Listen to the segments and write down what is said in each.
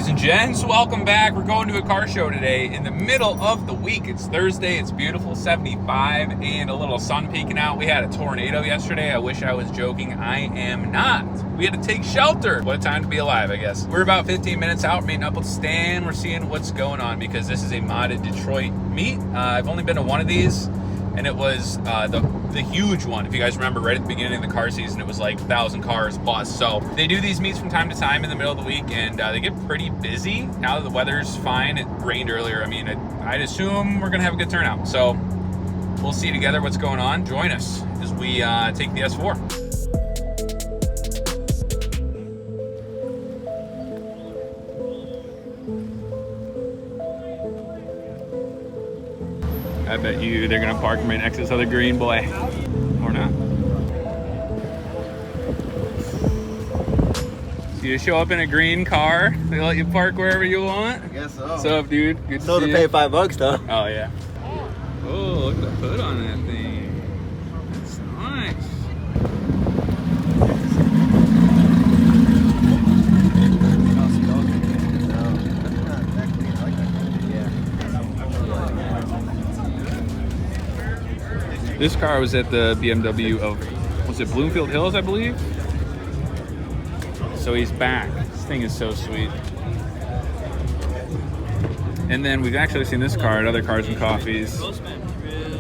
Ladies and gents, welcome back. We're going to a car show today in the middle of the week. It's Thursday, it's beautiful, 75 and a little sun peeking out. We had a tornado yesterday. I wish I was joking. I am not. We had to take shelter. What a time to be alive, I guess. We're about 15 minutes out, meeting up with Stan. We're seeing what's going on because this is a modded Detroit meet. I've only been to one of these, and it was the huge one. If you guys remember, right at the beginning of the car season, it was like 1,000 cars plus. So they do these meets from time to time in the middle of the week, and they get pretty busy. Now that the weather's fine, it rained earlier. I mean, I'd assume we're gonna have a good turnout. So we'll see together what's going on. Join us as we take the S4. I bet you they're gonna park right next to this other green boy. Or not. So you show up in a green car, they let you park wherever you want? I guess so. What's up, dude? Good to Still see to you. pay $5 though. Oh, yeah. Oh, look at the hood on that thing. That's nice. This car was at the BMW of, was it Bloomfield Hills, I believe? So he's back. This thing is so sweet. And then we've actually seen this car at other Cars and Coffees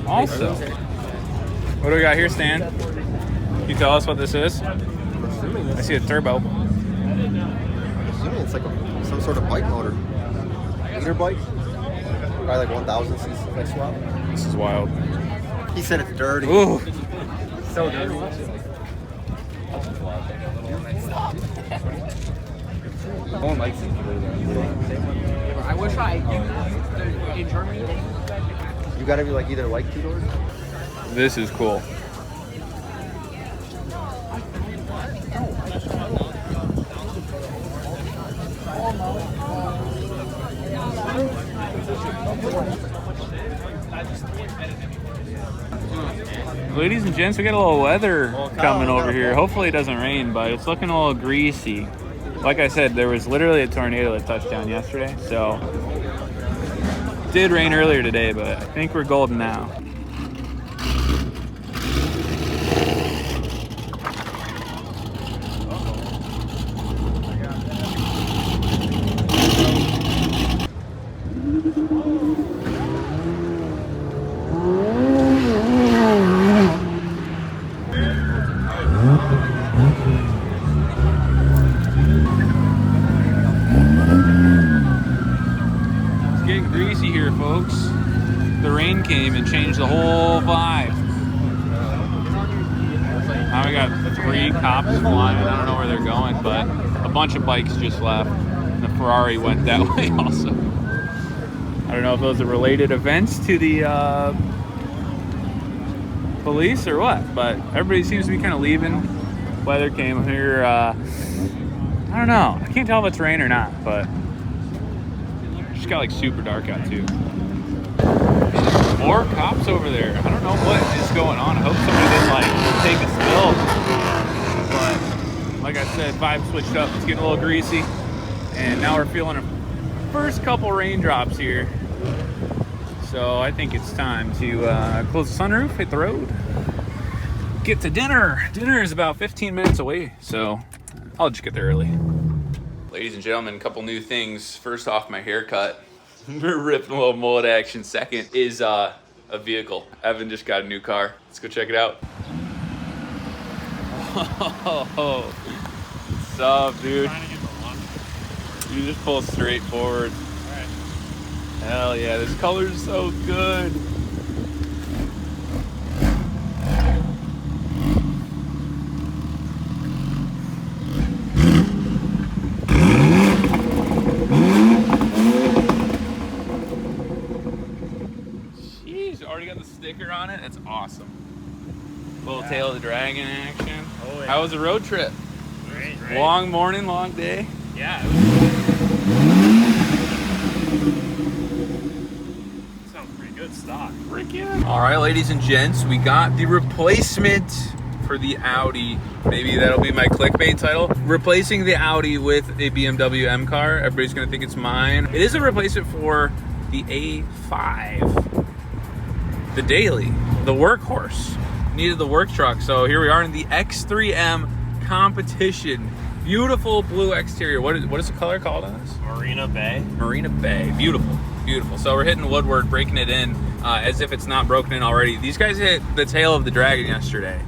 also. What do we got here, Stan? Can you tell us what this is? I see a turbo. I'm assuming it's like some sort of bike motor. Liter bike? Probably like 1,000 cc like swap. This is wild. He said it's dirty. Ooh. So dirty. No one likes it. I wish I in Germany. You gotta be like either like two doors. This is cool. Ladies and gents, we got a little weather coming over here. Hopefully it doesn't rain, but it's looking a little greasy. Like I said, there was literally a tornado that touched down yesterday, so it did rain earlier today, but I think we're golden now. Getting greasy here, folks. The rain came and changed the whole vibe. Now we got 3 cops flying. I don't know where they're going, but a bunch of bikes just left. And the Ferrari went that way also. I don't know if those are related events to the police or what, but everybody seems to be kind of leaving. Weather came here. I don't know. I can't tell if it's rain or not, but just got like super dark out too. More cops over there. I don't know what is going on. I hope somebody didn't like take a spill. But like I said, vibe switched up. It's getting a little greasy. And now we're feeling our first couple raindrops here. So I think it's time to close the sunroof, hit the road, get to dinner. Dinner is about 15 minutes away, so I'll just get there early. Ladies and gentlemen, a couple new things. First off, my haircut. We're ripping a little mullet action. Second is a vehicle. Evan just got a new car. Let's go check it out. Oh, what's up, dude? You just pull straight forward. Hell yeah, this color's so good. Already got the sticker on it. That's awesome. Little tail of the dragon action. Oh, yeah. How was the road trip? Great. Long morning, long day. Yeah. Sounds pretty good stock. All right, ladies and gents, we got the replacement for the Audi. Maybe that'll be my clickbait title. Replacing the Audi with a BMW M car. Everybody's gonna think it's mine. It is a replacement for the A5. The daily, the workhorse. Needed the work truck. So here we are in the X3M competition. Beautiful blue exterior. What is the color called on this? Marina Bay. Marina Bay. Beautiful. Beautiful. So we're hitting Woodward, breaking it in as if it's not broken in already. These guys hit the tail of the dragon yesterday.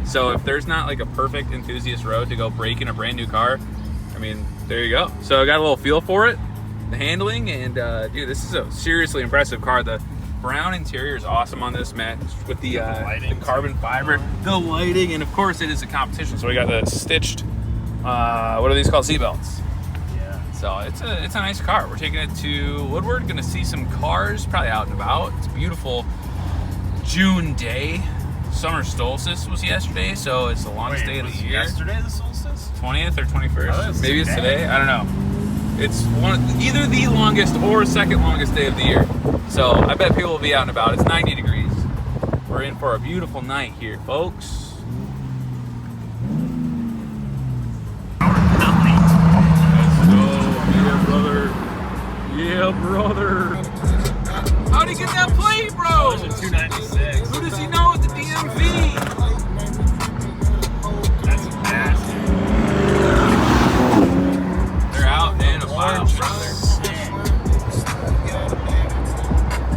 So if there's not like a perfect enthusiast road to go break in a brand new car, I mean, there you go. So I got a little feel for it, the handling, and dude, this is a seriously impressive car. The brown interior is awesome on this, Matt, with the carbon fiber, the lighting, and of course it is a competition. So we got the stitched, what are these called, seatbelts? Yeah. So it's a nice car. We're taking it to Woodward, gonna see some cars, probably out and about. It's a beautiful June day. Summer solstice was yesterday, so it's the longest day of the year. Yesterday the solstice? 20th or 21st? Oh, Maybe it's today. today. I don't know. It's either the longest or second longest day of the year. So I bet people will be out and about. It's 90 degrees. We're in for a beautiful night here, folks. Let's go. Yeah, brother. Yeah, brother. How'd he get that plate, bro? Those are 296. Who does he know at the DMV? That's nasty. They're out in a pile, brother.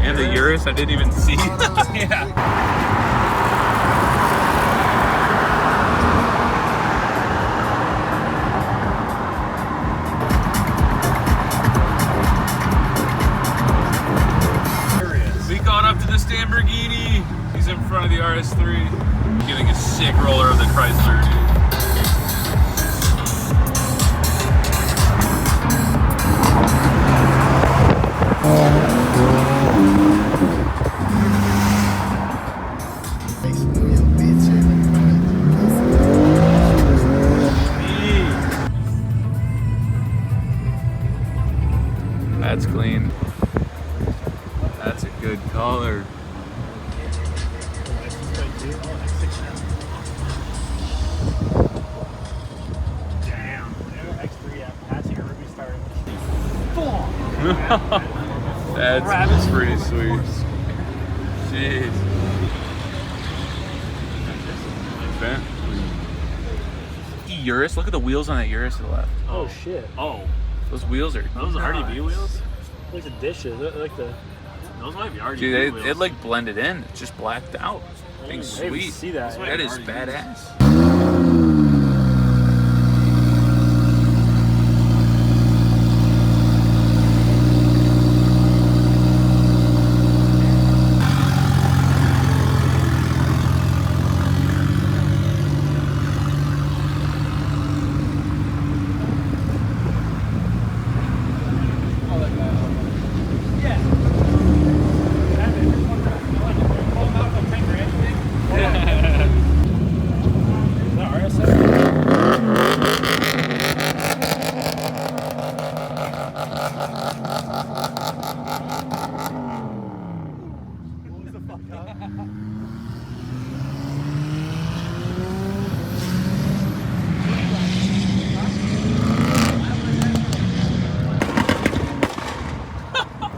And the Urus, I didn't even see. Yeah. We caught up to the Lamborghini. He's in front of the RS3. Giving a sick roller of the Chrysler, dude. That's clean. That's a good color. Damn. X3M passing a Ruby Star. That's pretty sweet. Jeez. Urus, look at the wheels on that Urus to the left. Oh shit. Oh. Those wheels are Those are RDB wheels? Like the dishes, like the. Those might be RDB Dude, wheels. it like blended in. It's just blacked out. Being I didn't even sweet. see that. That is RDBs. badass.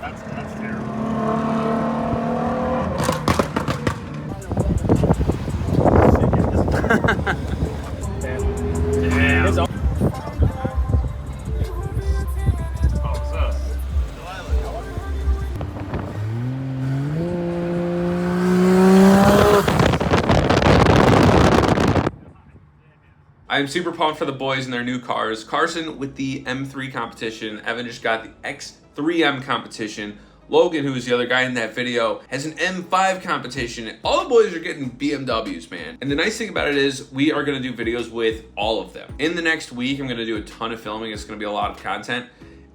That's terrible. Damn. It's all- Oh, what's up? I'm super pumped for the boys and their new cars. Carson with the M3 competition. Evan just got the X3M competition. Logan, who was the other guy in that video, has an M5 competition. All the boys are getting BMWs, man. And the nice thing about it is we are gonna do videos with all of them. In the next week, I'm gonna do a ton of filming. It's gonna be a lot of content.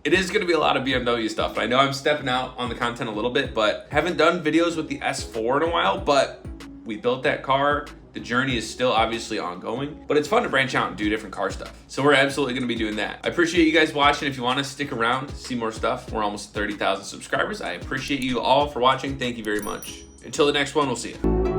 It is gonna be a lot of BMW stuff. I know I'm stepping out on the content a little bit, but haven't done videos with the S4 in a while, but we built that car. The journey is still obviously ongoing, but it's fun to branch out and do different car stuff. So we're absolutely gonna be doing that. I appreciate you guys watching. If you wanna stick around, see more stuff, we're almost 30,000 subscribers. I appreciate you all for watching. Thank you very much. Until the next one, we'll see you.